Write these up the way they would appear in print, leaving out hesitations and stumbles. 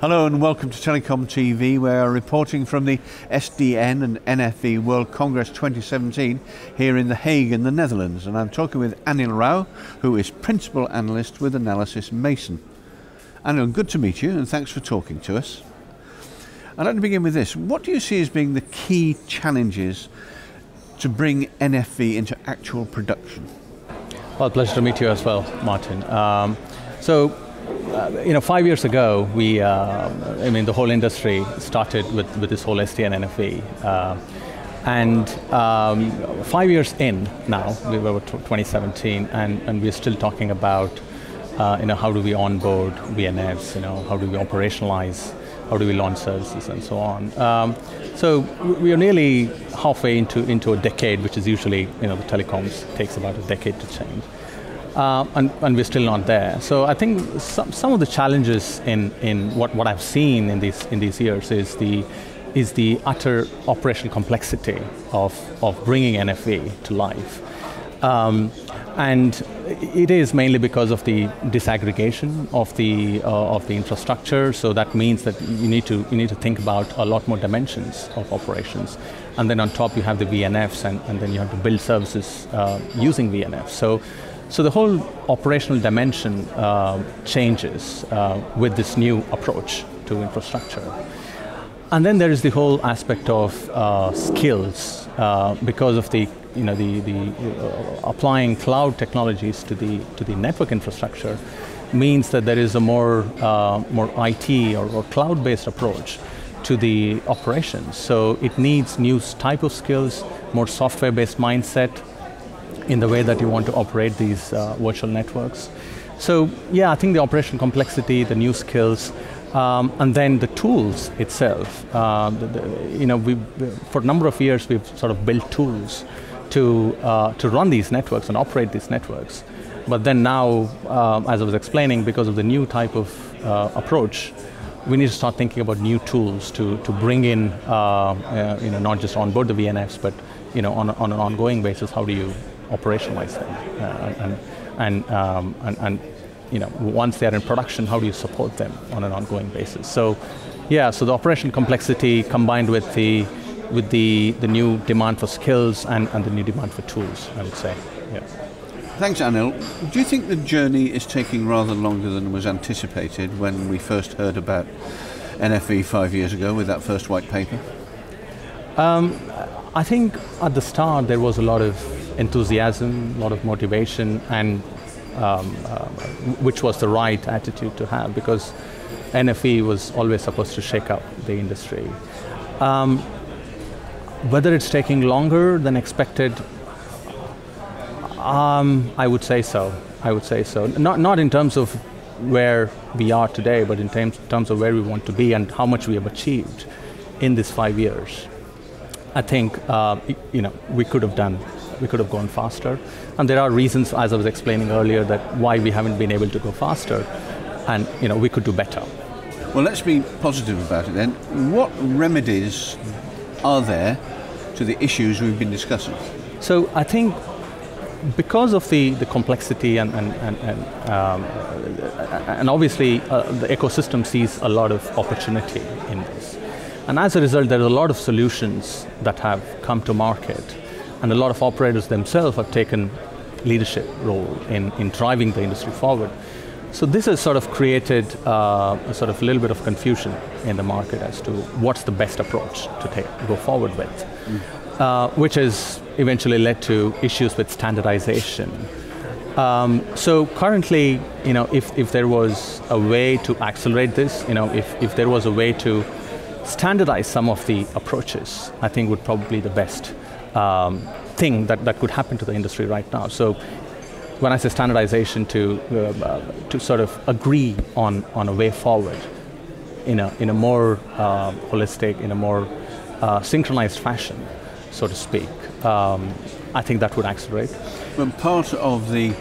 Hello and welcome to TelecomTV. We are reporting from the SDN and NFV World Congress 2017 here in The Hague in the Netherlands, and I'm talking with Anil Rao, who is Principal Analyst with Analysys Mason. Anil, good to meet you and thanks for talking to us. I'd like to begin with this. What do you see as being the key challenges to bring NFV into actual production? Well, pleasure to meet you as well, Martin. 5 years ago, the whole industry started with this whole SDN NFV. 5 years in now, we were 2017, and we're still talking about, how do we onboard VNFs, how do we operationalize, how do we launch services, and so on. So we are nearly halfway into a decade, which is usually, the telecoms takes about a decade to change. And we're still not there. So I think some of the challenges in what I've seen in these years is the utter operational complexity of bringing NFV to life. And it is mainly because of the disaggregation of the infrastructure. So that means that you need to think about a lot more dimensions of operations. And then on top you have the VNFs, and then you have to build services using VNFs. So the whole operational dimension changes with this new approach to infrastructure. And then there is the whole aspect of skills because of the applying cloud technologies to the network infrastructure means that there is a more IT or cloud-based approach to the operations. So it needs new type of skills, more software-based mindset in the way that you want to operate these virtual networks. So yeah, I think the operational complexity, the new skills, and then the tools itself. For a number of years we've sort of built tools to run these networks and operate these networks. But then now, as I was explaining, because of the new type of approach, we need to start thinking about new tools to bring in, not just onboard the VNFs, but on an ongoing basis, how do you operationalize them, and once they are in production, how do you support them on an ongoing basis? So, yeah, so the operational complexity combined with the new demand for skills and the new demand for tools, I would say. Yeah. Thanks, Anil. Do you think the journey is taking rather longer than was anticipated when we first heard about NFV 5 years ago with that first white paper? I think at the start there was a lot of enthusiasm, a lot of motivation, and which was the right attitude to have, because NFV was always supposed to shake up the industry. Whether it's taking longer than expected, I would say so. Not in terms of where we are today, but in terms of where we want to be and how much we have achieved in these 5 years. I think we could have gone faster, and there are reasons, as I was explaining earlier, that why we haven't been able to go faster, and we could do better. Well, let's be positive about it then. What remedies are there to the issues we've been discussing? So I think because of the complexity and obviously the ecosystem sees a lot of opportunity in this. And as a result, there are a lot of solutions that have come to market, and a lot of operators themselves have taken leadership role in driving the industry forward. So this has sort of created a little bit of confusion in the market as to what's the best approach to go forward with, which has eventually led to issues with standardization. So currently, if there was a way to accelerate this, if there was a way to standardize some of the approaches, I think would probably be the best thing that could happen to the industry right now. So when I say standardization, to sort of agree on a way forward in a more holistic, in a more synchronized fashion, so to speak, I think that would accelerate. But part of the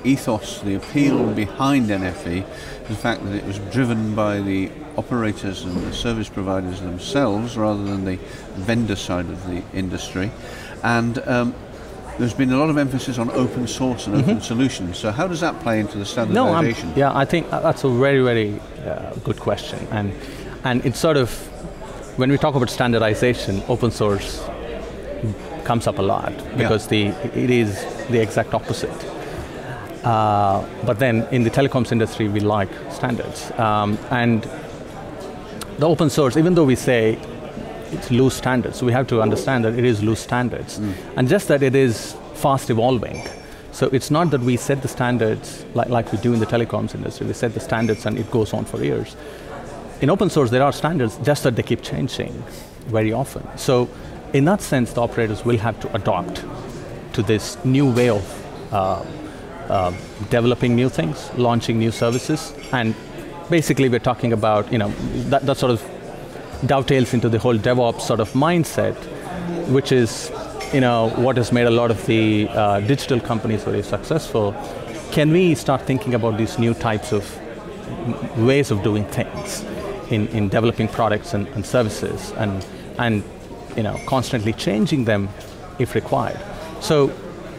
ethos, the appeal behind NFV, is the fact that it was driven by the operators and the service providers themselves rather than the vendor side of the industry. And there's been a lot of emphasis on open source and open solutions. So how does that play into the standardization? I think that's a very, very good question. And it's sort of, when we talk about standardization, open source comes up a lot because it is the exact opposite. But then in the telecoms industry, we like standards. And the open source, even though we say it's loose standards, so we have to understand that it is loose standards. And just that it is fast evolving. So it's not that we set the standards like we do in the telecoms industry. We set the standards and it goes on for years. In open source, there are standards, just that they keep changing very often. So in that sense, the operators will have to adopt to this new way of developing new things, launching new services, and basically we're talking about, that sort of dovetails into the whole DevOps sort of mindset, which is, what has made a lot of the digital companies very successful. Can we start thinking about these new types of ways of doing things in developing products and services, and constantly changing them if required. So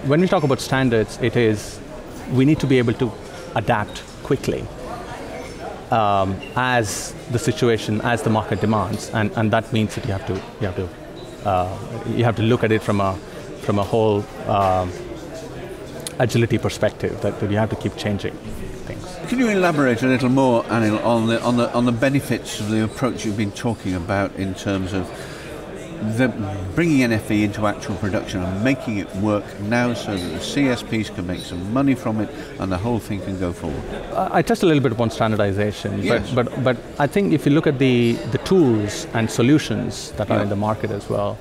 when we talk about standards, it is, we need to be able to adapt quickly as the situation, as the market demands, and that means that you have to look at it from a whole agility perspective, that you have to keep changing things. Can you elaborate a little more, Anil, on the benefits of the approach you've been talking about in terms of bringing NFV into actual production and making it work now so that the CSPs can make some money from it and the whole thing can go forward? I touched a little bit upon standardization, yes. but I think if you look at the tools and solutions that are in the market as well,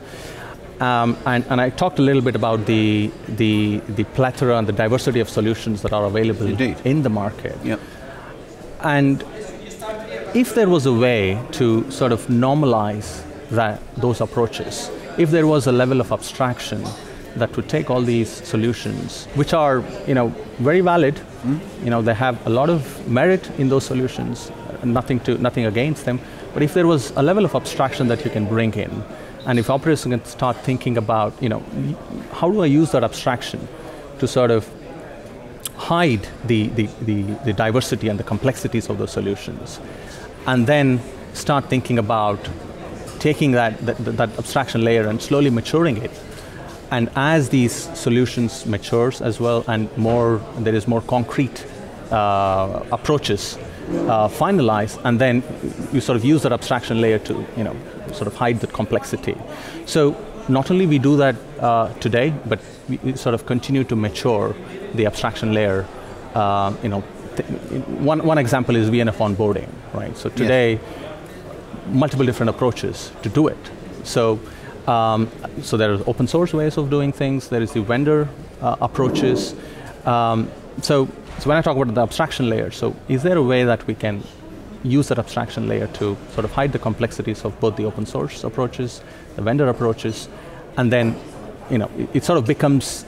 and I talked a little bit about the plethora and the diversity of solutions that are available in the market. Yep. And if there was a way to sort of normalize those approaches, if there was a level of abstraction that would take all these solutions, which are very valid, they have a lot of merit in those solutions, nothing against them, but if there was a level of abstraction that you can bring in, and if operators can start thinking about, how do I use that abstraction to sort of hide the diversity and the complexities of those solutions, and then start thinking about taking that abstraction layer and slowly maturing it. And as these solutions matures as well, and there is more concrete approaches finalized, and then you sort of use that abstraction layer to sort of hide the complexity. So not only we do that today, but we sort of continue to mature the abstraction layer. One example is VNF onboarding, right? So today, multiple different approaches to do it. So there are open source ways of doing things. There is the vendor approaches. So when I talk about the abstraction layer, so is there a way that we can use that abstraction layer to sort of hide the complexities of both the open source approaches, the vendor approaches, and then it sort of becomes,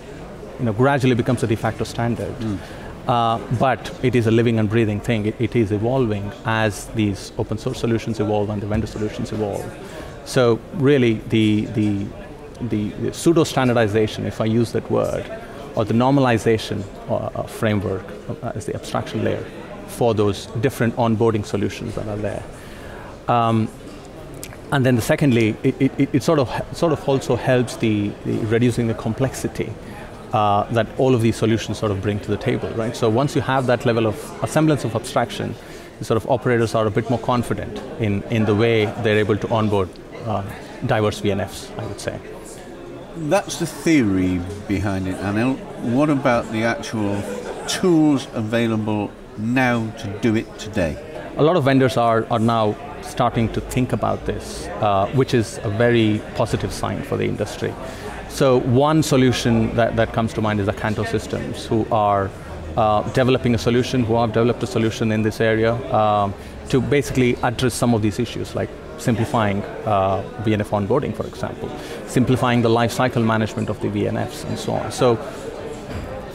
gradually becomes a de facto standard. But it is a living and breathing thing. It is evolving as these open source solutions evolve and the vendor solutions evolve. So really the pseudo standardization, if I use that word, or the normalization framework as the abstraction layer for those different onboarding solutions that are there. And then secondly, it sort of also helps the reducing the complexity that all of these solutions sort of bring to the table, right? So once you have that level of a semblance of abstraction, the sort of operators are a bit more confident in the way they're able to onboard diverse VNFs, I would say. That's the theory behind it, Anil. What about the actual tools available now to do it today? A lot of vendors are now starting to think about this, which is a very positive sign for the industry. So one solution that comes to mind is Acanto Systems, who are developing a solution, who have developed a solution in this area to basically address some of these issues, like simplifying VNF onboarding, for example, simplifying the lifecycle management of the VNFs and so on. So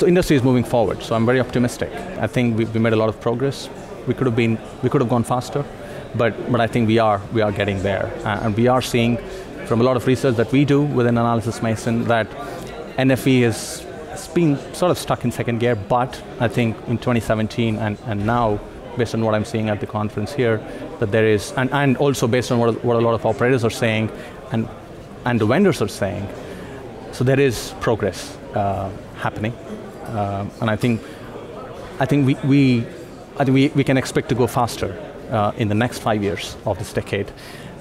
industry is moving forward, so I'm very optimistic. I think we made a lot of progress. We could have gone faster, but I think we are getting there, and we are seeing from a lot of research that we do within Analysys Mason that NFV has been sort of stuck in second gear, but I think in 2017 and now, based on what I'm seeing at the conference here, that there is, and also based on what a lot of operators are saying, and the vendors are saying, so there is progress happening, and I think we can expect to go faster in the next 5 years of this decade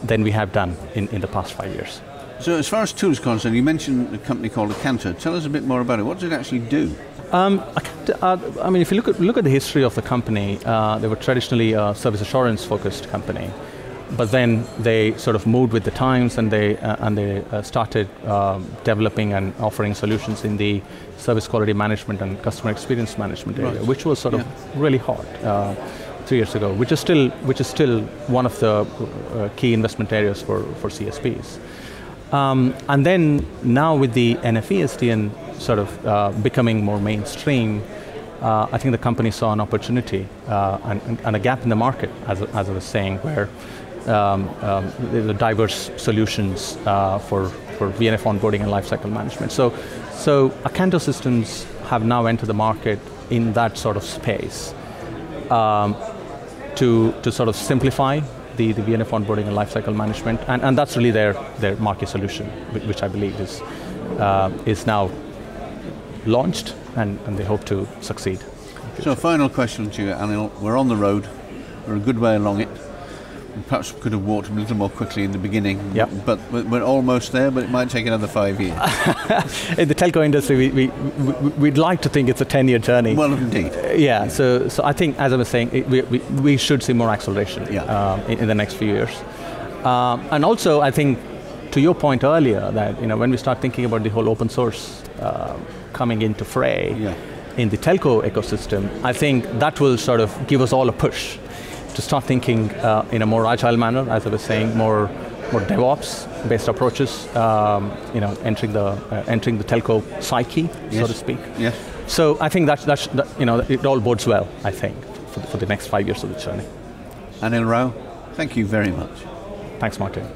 than we have done in the past 5 years. So as far as tools are concerned, you mentioned a company called Acanta. Tell us a bit more about it. What does it actually do? I mean, if you look at the history of the company, they were traditionally a service assurance focused company, but then they sort of moved with the times, and they started developing and offering solutions in the service quality management and customer experience management area, which was sort of really hot 3 years ago, which is still one of the key investment areas for CSPs. And then now with the NFV SDN sort of becoming more mainstream, I think the company saw an opportunity and a gap in the market, as I was saying, where the diverse solutions for VNF onboarding and lifecycle management. So Acanta systems have now entered the market in that sort of space to sort of simplify the VNF onboarding and lifecycle management, and that's really their market solution, which I believe is now launched, and they hope to succeed. So, final question to you, Anil. We're on the road. We're a good way along it. We perhaps could have walked a little more quickly in the beginning, but we're almost there, but it might take another 5 years. In the telco industry, we'd like to think it's a 10-year journey. Well, indeed. Yeah, so I think, as I was saying, we should see more acceleration in the next few years. And also, I think, to your point earlier, that when we start thinking about the whole open source coming into fray in the telco ecosystem, I think that will sort of give us all a push to start thinking in a more agile manner, as I was saying, more DevOps-based approaches, entering the telco psyche, so to speak. Yes. So I think that it all bodes well, I think, for the next 5 years of the journey. Anil Rao, thank you very much. Thanks, Martin.